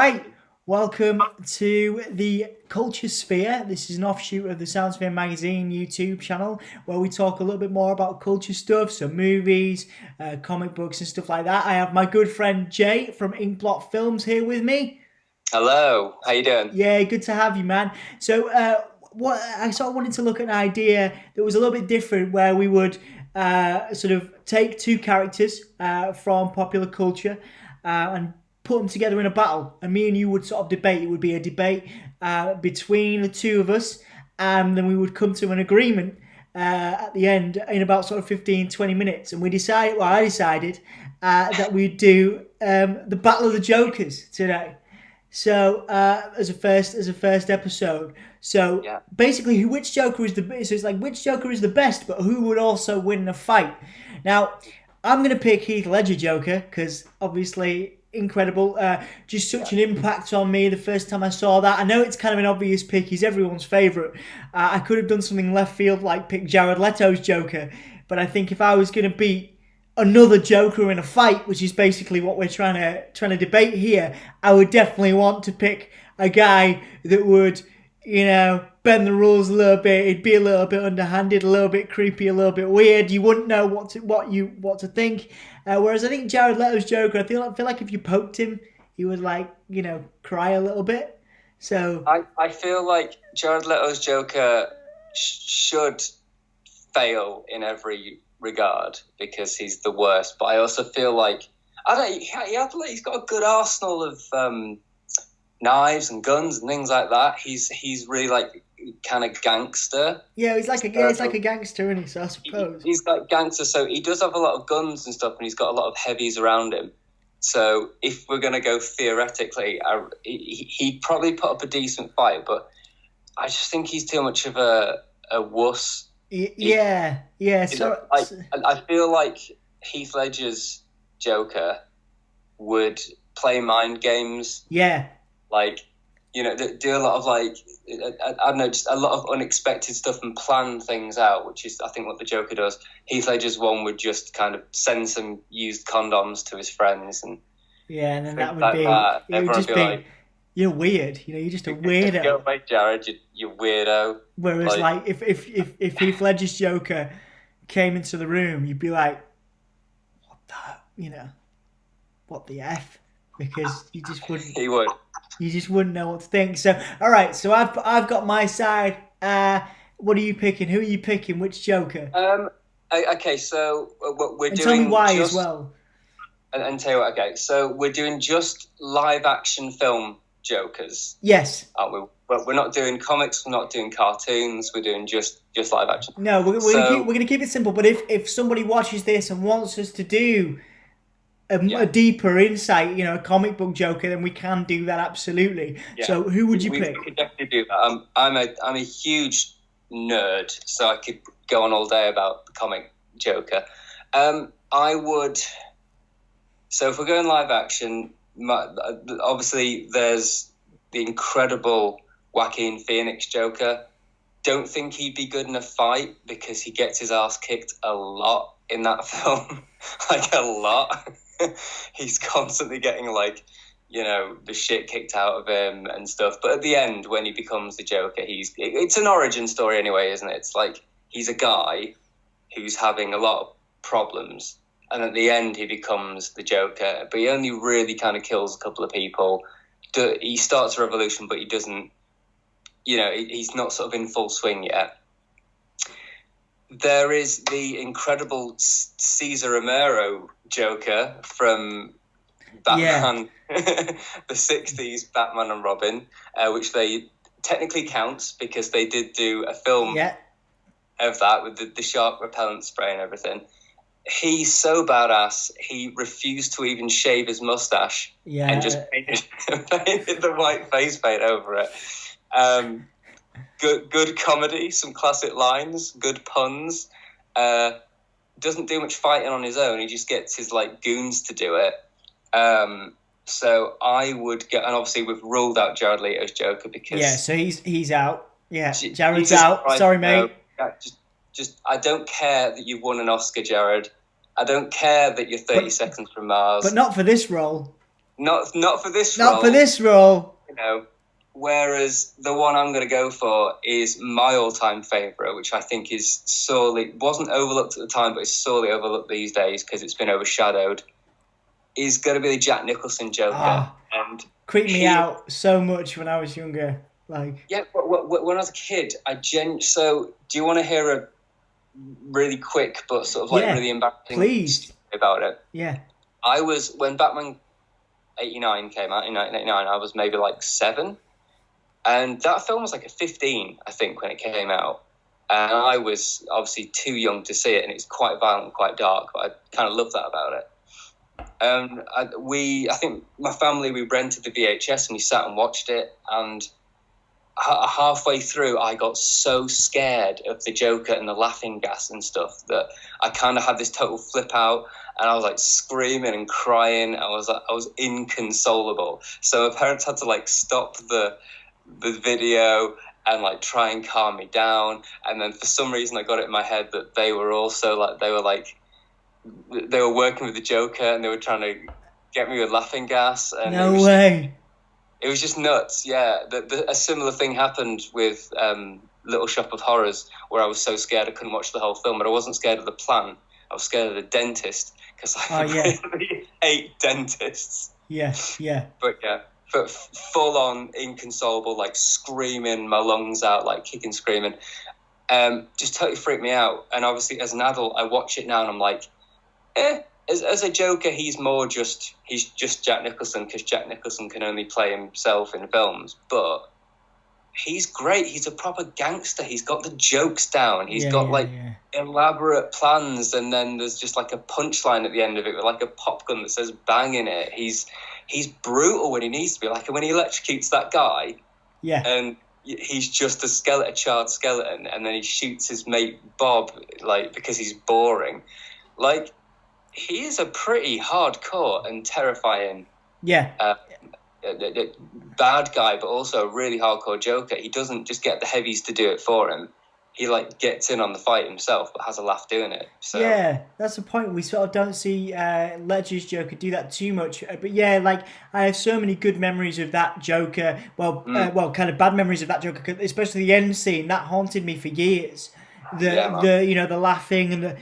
right, welcome to the Culture Sphere. This is an offshoot of the Soundsphere magazine YouTube channel where we talk a little bit more about culture stuff, so movies, comic books, and stuff like that. I have my good friend Jay from Inkblot Films here with me. Hello, how you doing? Yeah, good to have you, man. So, what I sort of wanted to look at an idea that was a little bit different, where we would sort of take two characters from popular culture and put them together in a battle, and me and you would sort of debate. It would be a debate between the two of us, and then we would come to an agreement at the end in about sort of 15, 20 minutes. And I decided that we'd do the Battle of the Jokers today. So as a first episode, so Yeah. basically, which Joker is the best? So it's like which Joker is the best, but who would also win a fight? Now, I'm gonna pick Heath Ledger Joker because obviously incredible, just such an impact on me the first time I saw that. I know it's kind of an obvious pick; he's everyone's favorite. I could have done something left field like pick Jared Leto's Joker, but I think if I was gonna beat another Joker in a fight, which is basically what we're trying to debate here, I would definitely want to pick a guy that would, bend the rules a little bit. It'd be a little bit underhanded, a little bit creepy, a little bit weird. You wouldn't know what to think. Whereas I think Jared Leto's Joker, I feel like if you poked him, he would cry a little bit. So I feel like Jared Leto's Joker should fail in every regard because he's the worst. But I also feel like he's got a good arsenal of knives and guns and things like that. He's really like kind of gangster. Yeah, he's like a gangster, isn't he? So I suppose He's like gangster, so he does have a lot of guns and stuff, and he's got a lot of heavies around him. So if we're going to go theoretically, he'd probably put up a decent fight, but I just think he's too much of a wuss. Yeah. So I feel like Heath Ledger's Joker would play mind games. Yeah. Do a lot of I don't know, just a lot of unexpected stuff and plan things out, which is I think what the Joker does. Heath Ledger's one would just kind of send some used condoms to his friends and then that would be that. It would just be like, you're weird, you're just a weirdo. Go away, Jared, you weirdo. Whereas if Heath Ledger's Joker came into the room, you'd be like, what the F? Because you just wouldn't. He would. You just wouldn't know what to think. So, all right. So I've got my side. What are you picking? Who are you picking? Which Joker? Okay. So we're doing. Tell me why as well. And tell you what. Okay. So we're doing just live action film Jokers. Yes. Aren't we? But we're not doing comics. We're not doing cartoons. We're doing just live action. No, we're gonna keep it simple. But if somebody watches this and wants us to do a deeper insight, a comic book Joker, then we can do that absolutely. Yeah. So who would you pick? We could definitely do that. I'm a huge nerd, so I could go on all day about the comic Joker. I would. So if we're going live action, obviously there's the incredible Joaquin Phoenix Joker. Don't think he'd be good in a fight because he gets his ass kicked a lot in that film, like a lot. He's constantly getting the shit kicked out of him and stuff. But at the end, when he becomes the Joker, it's an origin story anyway, isn't it? It's like he's a guy who's having a lot of problems, and at the end he becomes the Joker. But he only really kind of kills a couple of people. He starts a revolution, but he doesn't. He's not sort of in full swing yet. There is the incredible Cesar Romero Joker from Batman, the 60s Batman and Robin, which they technically counts because they did do a film of that with the shark repellent spray and everything. He's so badass, he refused to even shave his mustache and just painted the white face paint over it. Good comedy, some classic lines, good puns. Doesn't do much fighting on his own. He just gets his goons to do it. So I would get, and obviously we've ruled out Jared Leto's Joker because so he's out. Yeah, Jared's out. Sorry, mate. Just I don't care that you've won an Oscar, Jared. I don't care that you're 30 seconds from Mars. But not for this role. Not for this Not role. for this role. You know, whereas the one I'm going to go for is my all-time favourite, which I think is wasn't overlooked at the time, but is sorely overlooked these days because it's been overshadowed, is going to be the Jack Nicholson Joker. And creeped me out so much when I was younger. Like, yeah, but when I was a kid, so do you want to hear a really quick but sort of like really embarrassing story about it? Yeah. When Batman 89 came out in 1989, I was maybe like 7, and that film was like a 15, I think, when it came out, and I was obviously too young to see it, and it's quite violent and quite dark, but I kind of love that about it. I think my family, we rented the VHS and we sat and watched it, and halfway through I got so scared of the Joker and the laughing gas and stuff that I kind of had this total flip out, and I was like screaming and crying. I was inconsolable. So my parents had to like stop the video and like try and calm me down. And then for some reason I got it in my head that they were working with the Joker and they were trying to get me with laughing gas. And no way. It was just nuts, yeah. A similar thing happened with Little Shop of Horrors, where I was so scared I couldn't watch the whole film. But I wasn't scared of the plan. I was scared of the dentist, because I really hate dentists. Yeah. But yeah, but full on inconsolable, like screaming my lungs out, like kicking, screaming. Just totally freaked me out. And obviously, as an adult, I watch it now and I'm like, As a Joker, he's just Jack Nicholson, because Jack Nicholson can only play himself in films. But he's great. He's a proper gangster. He's got the jokes down. He's got elaborate plans, and then there's just like a punchline at the end of it with like a pop gun that says "bang" in it. He's brutal when he needs to be. Like when he electrocutes that guy. Yeah. And he's just a charred skeleton, and then he shoots his mate Bob like because he's boring. Like, he is a pretty hardcore and terrifying bad guy, but also a really hardcore Joker. He doesn't just get the heavies to do it for him. He like gets in on the fight himself, but has a laugh doing it. So yeah, that's the point. We sort of don't see Ledger's Joker do that too much. But yeah, like I have so many good memories of that Joker. Well, kind of bad memories of that Joker, especially the end scene that haunted me for years. The laughing and the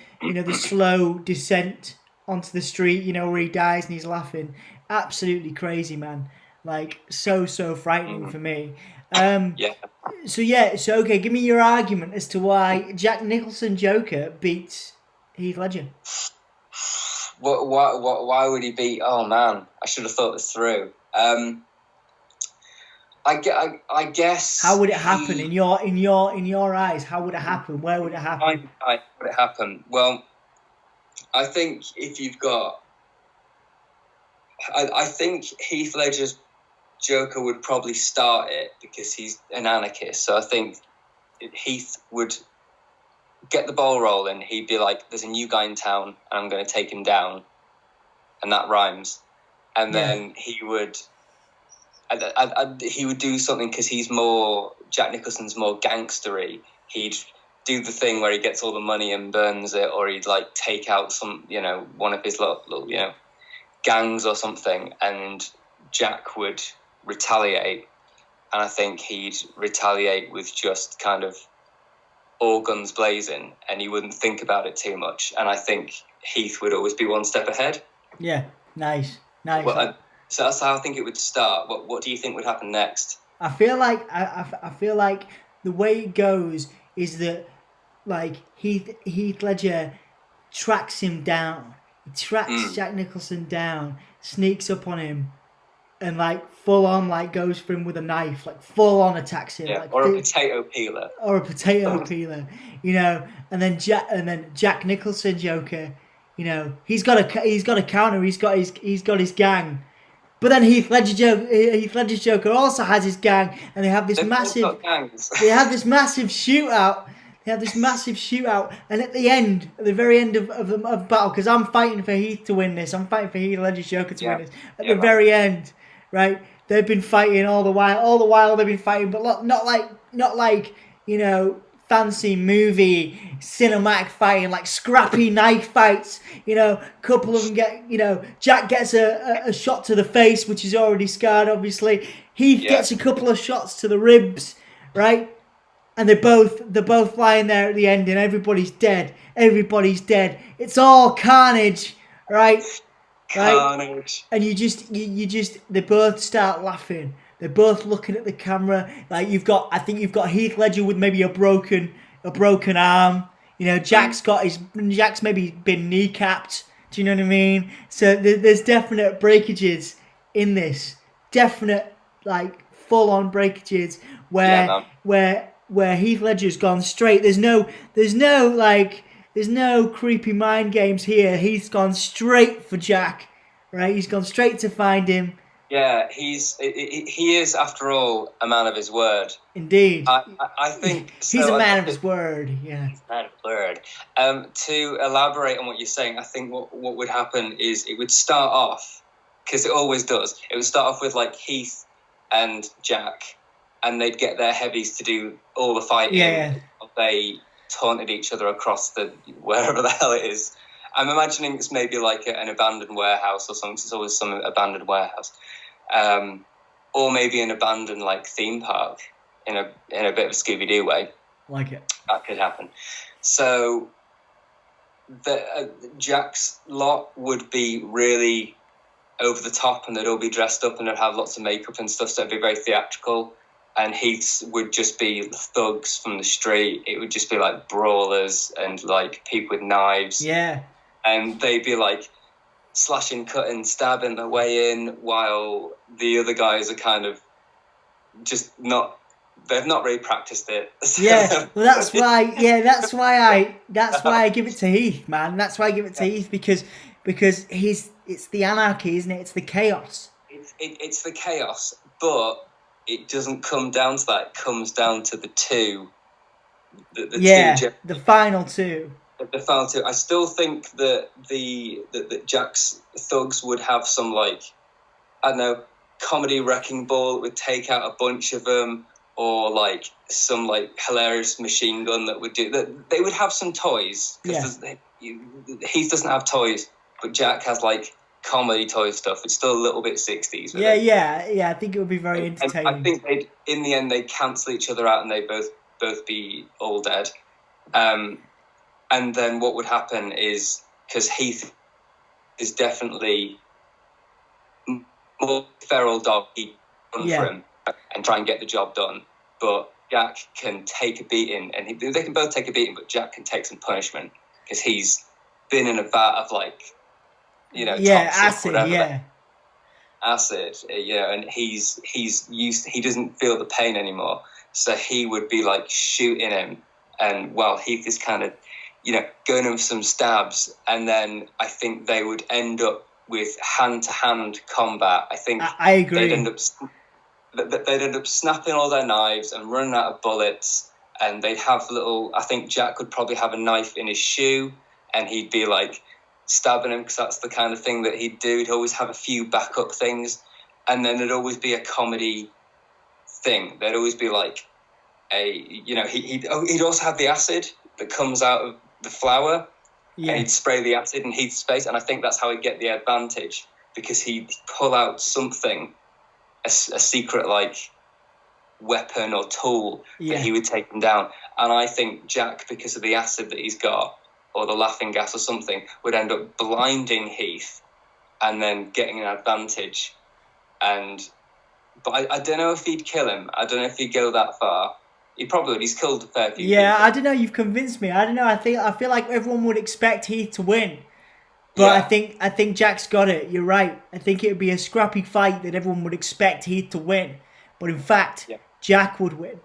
slow descent onto the street, where he dies and he's laughing. Absolutely crazy, man. Like, so frightening for me. So okay, give me your argument as to why Jack Nicholson Joker beats Heath Ledger. Why would he beat? Oh man, I should have thought this through. I guess. How would it happen in your eyes? How would it happen? Where would it happen? Would it happen? Well, I think if you've got, I think Heath Ledger's Joker would probably start it because he's an anarchist. So I think Heath would get the ball rolling. He'd be like, "There's a new guy in town, and I'm going to take him down," and that rhymes. And then he would do something because Jack Nicholson's more gangstery. He'd do the thing where he gets all the money and burns it, or he'd like take out some, one of his little gangs or something, and Jack would retaliate. And I think he'd retaliate with just kind of all guns blazing, and he wouldn't think about it too much. And I think Heath would always be one step ahead. Yeah, nice. Well, so that's how I think it would start. What do you think would happen next? I feel like the way it goes is that like Heath Ledger tracks him down. He tracks Jack Nicholson down, sneaks up on him, and like full on like goes for him with a knife, like full on attacks him. Yeah, like, or a potato peeler. And then Jack Nicholson Joker, he's got a counter. He's got his gang. But then Heath Ledger's Joker also has his gang, and they have this massive shootout. And at the very end of the battle, because I'm fighting for Heath to win this. I'm fighting for Heath Ledger's Joker to win this. At the very end, right? They've been fighting all the while. All the while they've been fighting, but not like fancy movie cinematic fighting, like scrappy knife fights. Couple of them get, Jack gets a shot to the face, which is already scarred, obviously. Heath gets a couple of shots to the ribs, right? And they're both lying there at the end, and everybody's dead. Everybody's dead. It's all carnage, right? Carnage. And you just they both start laughing. They're both looking at the camera. Like I think you've got Heath Ledger with maybe a broken arm. Jack's maybe been kneecapped. Do you know what I mean? So there's definite breakages in this. Definite, like, full on breakages where Heath Ledger's gone straight. There's no creepy mind games here. He's gone straight for Jack, right? He's gone straight to find him. Yeah, he is, after all, a man of his word. Indeed. I think... He's a man of his word, yeah. He's a man of his word. To elaborate on what you're saying, I think what would happen is it would start off, because it always does, it would start off with, like, Heath and Jack, and they'd get their heavies to do all the fighting. Yeah. They taunted each other across wherever the hell it is. I'm imagining it's maybe like an abandoned warehouse or something. It's always some abandoned warehouse, or maybe an abandoned like theme park in a bit of a Scooby-Doo way. Like it. That could happen. So Jack's lot would be really over the top, and they'd all be dressed up, and they'd have lots of makeup and stuff. So it'd be very theatrical. And Heath's would just be thugs from the street. It would just be like brawlers and like people with knives. Yeah. And they'd be like slashing, cutting, stabbing their way in, while the other guys are kind of just they've not really practiced it. Yeah, well that's why I give it to Heath, man. That's why I give it to Heath because it's the anarchy, isn't it? It's the chaos. It's the chaos, but it doesn't come down to that. It comes down to the two. The final two. The final two. I still think that that Jack's thugs would have some, like, I don't know, comedy wrecking ball that would take out a bunch of them, or like some like hilarious machine gun that would do that. They would have some toys, because Heath doesn't have toys, but Jack has like comedy toy stuff. It's still a little bit 60s. Yeah. I think it would be very entertaining. And I think in the end they'd cancel each other out, and they'd both be all dead. And then what would happen is, because Heath is definitely more feral dog, he'd run for him and try and get the job done. But Jack can take a beating, and they can both take a beating, but Jack can take some punishment, because he's been in a vat of, like, toxic, acid, acid, and he's used. He doesn't feel the pain anymore, so he would be like shooting him, and while Heath is kind of, going in with some stabs, and then I think they would end up with hand-to-hand combat. I think I agree. They'd end up snapping all their knives and running out of bullets, and they'd have I think Jack would probably have a knife in his shoe, and he'd be like stabbing him, because that's the kind of thing that he'd do. He'd always have a few backup things, and then there'd always be a comedy thing. There'd always be like he'd also have the acid that comes out of the flour, and he'd spray the acid in Heath's face, and I think that's how he'd get the advantage, because he'd pull out something, a secret like weapon or tool that he would take him down. And I think Jack, because of the acid that he's got, or the laughing gas or something, would end up blinding Heath and then getting an advantage. But I don't know if he'd kill him. I don't know if he'd go that far. He probably would. He's killed a fair few people. I don't know. You've convinced me. I don't know. I feel like everyone would expect Heath to win, but I think Jack's got it. You're right. I think it would be a scrappy fight that everyone would expect Heath to win, but in fact, Jack would win.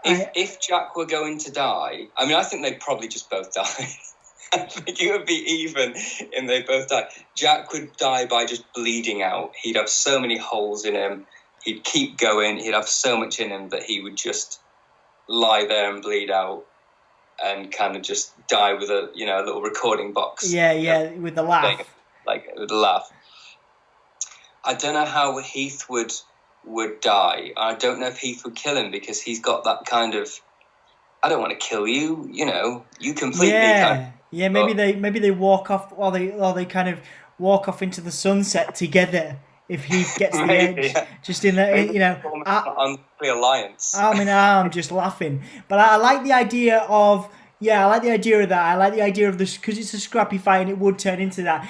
If Jack were going to die, I mean, I think they'd probably just both die. I think it would be even, and they both die. Jack would die by just bleeding out. He'd have so many holes in him. He'd keep going. He'd have so much in him that he would just lie there and bleed out, and kind of just die with a little recording box. With the laugh. Thing, like with a laugh. I don't know how Heath would die. I don't know if Heath would kill him, because he's got that kind of I don't want to kill you. You know, you completely. Yeah. Maybe they walk off, or they kind of walk off into the sunset together. If Heath gets the edge, just in the, you know, unlikely alliance. Arm in arm, just laughing. But I like the idea of. Yeah, I like the idea of that. I like the idea of this because it's a scrappy fight, and it would turn into that.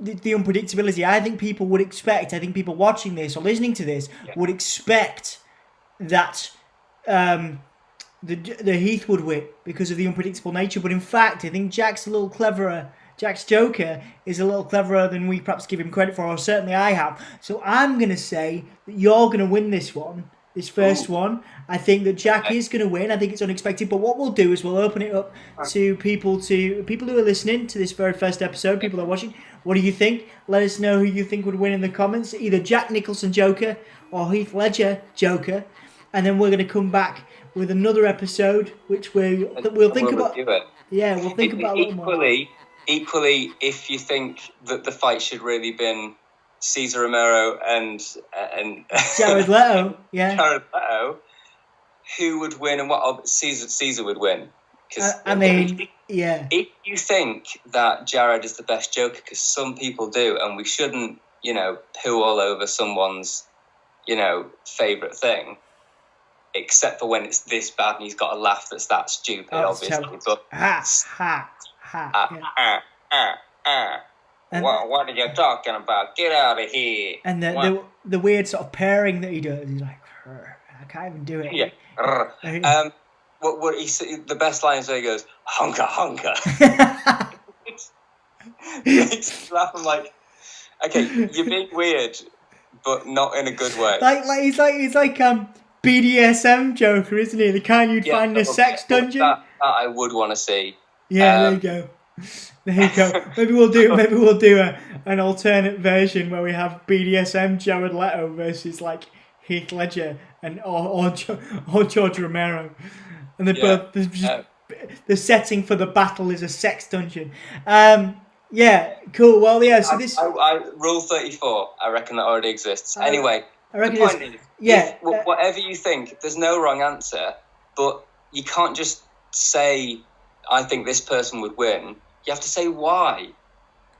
The unpredictability. I think people would expect. I think people watching this or listening to this would expect that the Heath would win because of the unpredictable nature. But in fact, I think Jack's a little cleverer. Jack's Joker is a little cleverer than we perhaps give him credit for, or certainly I have. So I'm going to say that you're going to win this one. This first one, I think that Jack is going to win. I think it's unexpected, but what we'll do is we'll open it up to people who are listening to this very first episode, people who are watching. What do you think? Let us know who you think would win in the comments, either Jack Nicholson Joker or Heath Ledger Joker, and then we're going to come back with another episode, which we'll think about. Yeah, we'll think about a little more. Equally, if you think that the fight should really been Cesar Romero and Jared Leto, Jared Leto, who would win and what Cesar would win? If you think that Jared is the best Joker, because some people do, and we shouldn't, poo all over someone's, favorite thing, except for when it's this bad and he's got a laugh that's that stupid, obviously. But what are you talking about? Get out of here! And the weird sort of pairing that he does, he's like, I can't even do it. Yeah. What the best line is where he goes, "Hunka, hunka." He's laughing like, okay, you're being weird, but not in a good way. He's like BDSM Joker, isn't he? The kind you'd find in a sex dungeon. That I would want to see. Yeah, there you go. There you go. Maybe we'll do an alternate version where we have BDSM Jared Leto versus like Heath Ledger and or George Romero, and the setting for the battle is a sex dungeon. Yeah, cool. Well, yeah. So this Rule 34. I reckon that already exists. Anyway, I reckon the point is, whatever you think, there's no wrong answer, but you can't just say, "I think this person would win." You have to say why.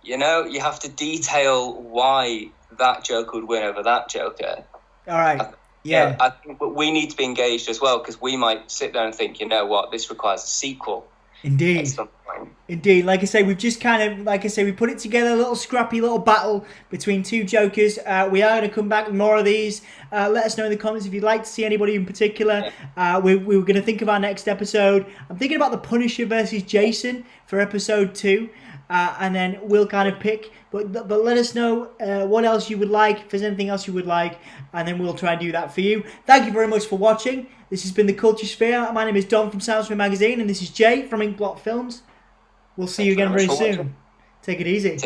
You have to detail why that Joker would win over that Joker. All right. Yeah. I think we need to be engaged as well, because we might sit there and think, you know what, this requires a sequel. Indeed. At some point. Indeed. Like I say, we've just we put it together, a little scrappy little battle between two Jokers. We are going to come back with more of these. Let us know in the comments if you'd like to see anybody in particular. We were going to think of our next episode. I'm thinking about the Punisher versus Jason for episode 2. And then we'll kind of pick. But let us know what else you would like, if there's anything else you would like, and then we'll try and do that for you. Thank you very much for watching. This has been The Culture Sphere. My name is Don from Soundsphere Magazine, and this is Jay from Inkblot Films. We'll see you again very soon. Take it easy.